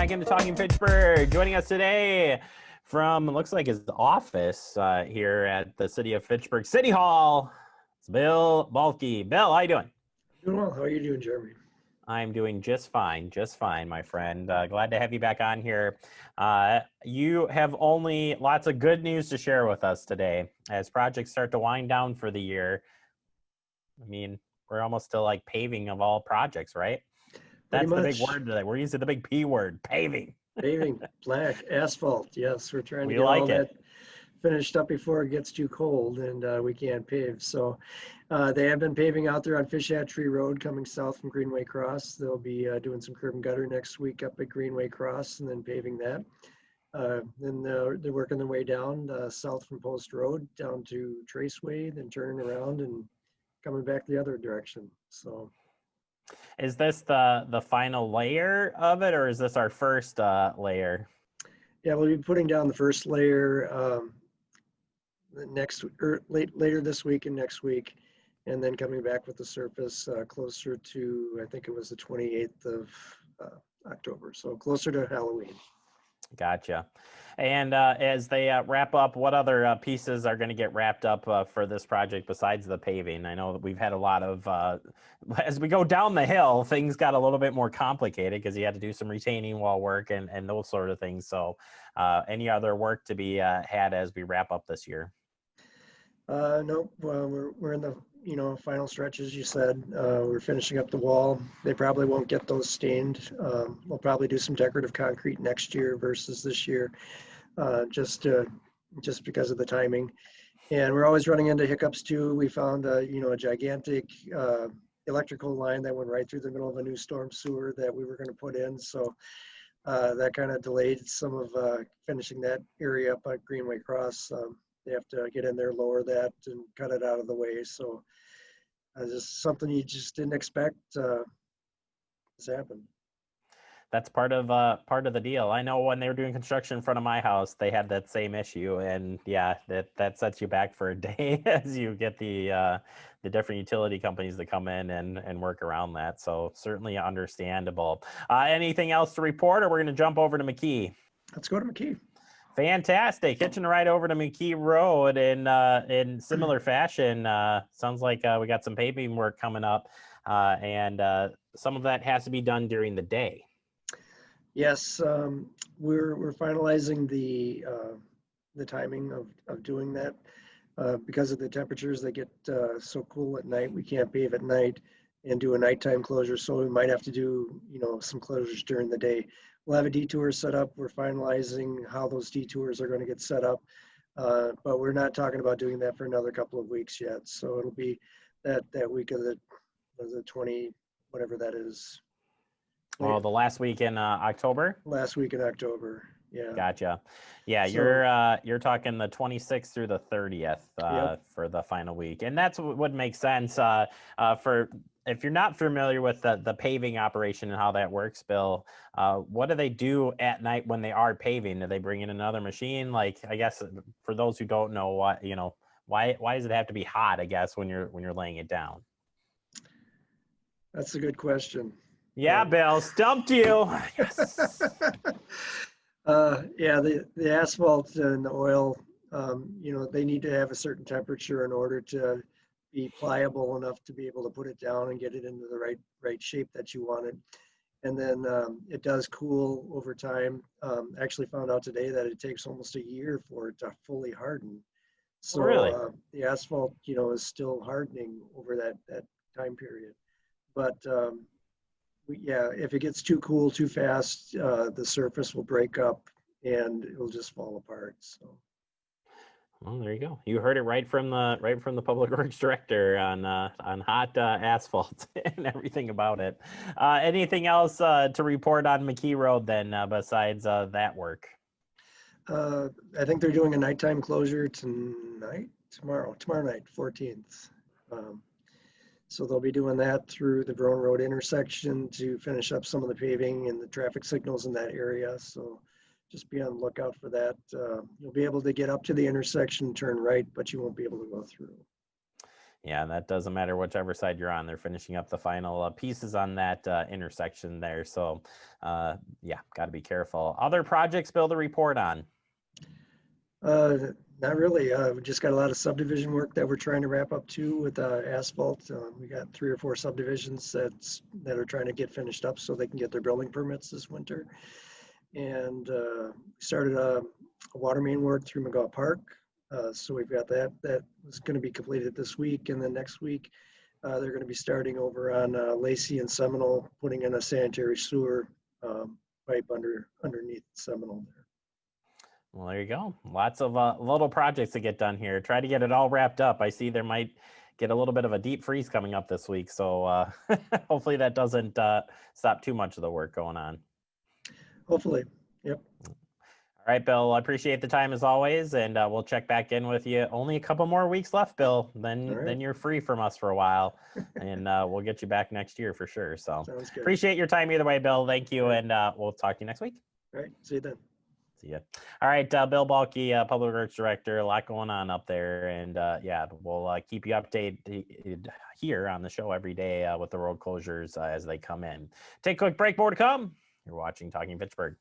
back into Talking Fitchburg. Joining us today from, looks like his office here at the city of Fitchburg City Hall, it's Bill Balke. Bill, how you doing? Doing well. How are you doing, Jeremy? I'm doing just fine, my friend. Glad to have you back on here. You have only lots of good news to share with us today as projects start to wind down for the year. I mean, we're almost to like paving of all projects, right? That's the big word today. We're using the big P word, paving. Paving, black, asphalt. Yes, we're trying to get like all that finished up before it gets too cold and we can't pave. So they have been paving out there on Fish Hatchery Road coming south from Greenway Cross. They'll be doing some curb and gutter next week up at Greenway Cross and then paving that. Then they're working their way down south from Post Road down to Traceway, then turning around and coming back the other direction. So. Is this the final layer of it, or is this our first layer? Yeah, we'll be putting down the first layer later this week and next week, and then coming back with the surface closer to, I think it was the 28th of October, so closer to Halloween. Gotcha. And as they wrap up, what other pieces are going to get wrapped up for this project besides the paving? I know that we've had a lot of, as we go down the hill, things got a little bit more complicated because you had to do some retaining wall work and those sort of things. So any other work to be had as we wrap up this year? Nope. Well, we're in the final stretch, as you said. We're finishing up the wall. They probably won't get those stained. We'll probably do some decorative concrete next year versus this year, just because of the timing. And we're always running into hiccups too. We found a gigantic electrical line that went right through the middle of a new storm sewer that we were going to put in. So that kind of delayed some of finishing that area up at Greenway Cross. They have to get in there, lower that, and cut it out of the way. So just something you just didn't expect has happened. That's part of the deal. I know when they were doing construction in front of my house, they had that same issue, and yeah, that sets you back for a day as you get the different utility companies that come in and work around that. So certainly understandable. Anything else to report, or we're going to jump over to Mckee? Let's go to Mckee. Fantastic. Hitching a ride over to Mckee Road in similar fashion. Sounds like we got some paving work coming up, and some of that has to be done during the day. Yes, we're finalizing the timing of doing that because of the temperatures that get so cool at night. We can't pave at night and do a nighttime closure, so we might have to do some closures during the day. We'll have a detour set up. We're finalizing how those detours are going to get set up, but we're not talking about doing that for another couple of weeks yet. So it'll be that week of the 20, whatever that is. Oh, the last week in October? Last week in October, yeah. Gotcha. Yeah, so, you're talking the 26th through the 30th yep. For the final week. And that's what would make sense for, if you're not familiar with the paving operation and how that works, Bill, what do they do at night when they are paving? Do they bring in another machine? Like, I guess for those who don't know, why does it have to be hot, I guess, when you're laying it down? That's a good question. Yeah, Bill, stumped you. Yes. Yeah, the asphalt and the oil, they need to have a certain temperature in order to be pliable enough to be able to put it down and get it into the right shape that you want it. And then it does cool over time. Actually found out today that it takes almost a year for it to fully harden. So really? The asphalt, is still hardening over that time period. But yeah, if it gets too cool too fast, the surface will break up and it'll just fall apart. So. Well, there you go. You heard it right from the Public Works Director on hot asphalt and everything about it. Anything else to report on Mckee Road then besides that work? I think they're doing a nighttime closure tomorrow night, 14th. So they'll be doing that through the Brown Road intersection to finish up some of the paving and the traffic signals in that area. So just be on the lookout for that. You'll be able to get up to the intersection, turn right, but you won't be able to go through. Yeah, that doesn't matter whichever side you're on. They're finishing up the final pieces on that intersection there. So, yeah, got to be careful. Other projects, Bill, to report on? Not really. We just got a lot of subdivision work that we're trying to wrap up too with asphalt. We got 3 or 4 subdivisions that are trying to get finished up so they can get their building permits this winter. And we started a water main work through McGaw Park. So we've got that. That is going to be completed this week, and then next week they're going to be starting over on Lacey and Seminole, putting in a sanitary sewer pipe underneath Seminole there. Well, there you go. Lots of little projects to get done here. Try to get it all wrapped up. I see there might get a little bit of a deep freeze coming up this week. So hopefully that doesn't stop too much of the work going on. Hopefully. Yep. All right, Bill, I appreciate the time as always, and we'll check back in with you. Only a couple more weeks left, Bill. Then you're free from us for a while, and we'll get you back next year for sure. So Sounds good. appreciate your time either way, Bill. Thank you, and we'll talk to you next week. All right. See you then. See ya. All right, Bill Balke, Public Works Director. A lot going on up there, and yeah, we'll keep you updated here on the show every day with the road closures as they come in. Take a quick break. More to come. You're watching Talking Fitchburg.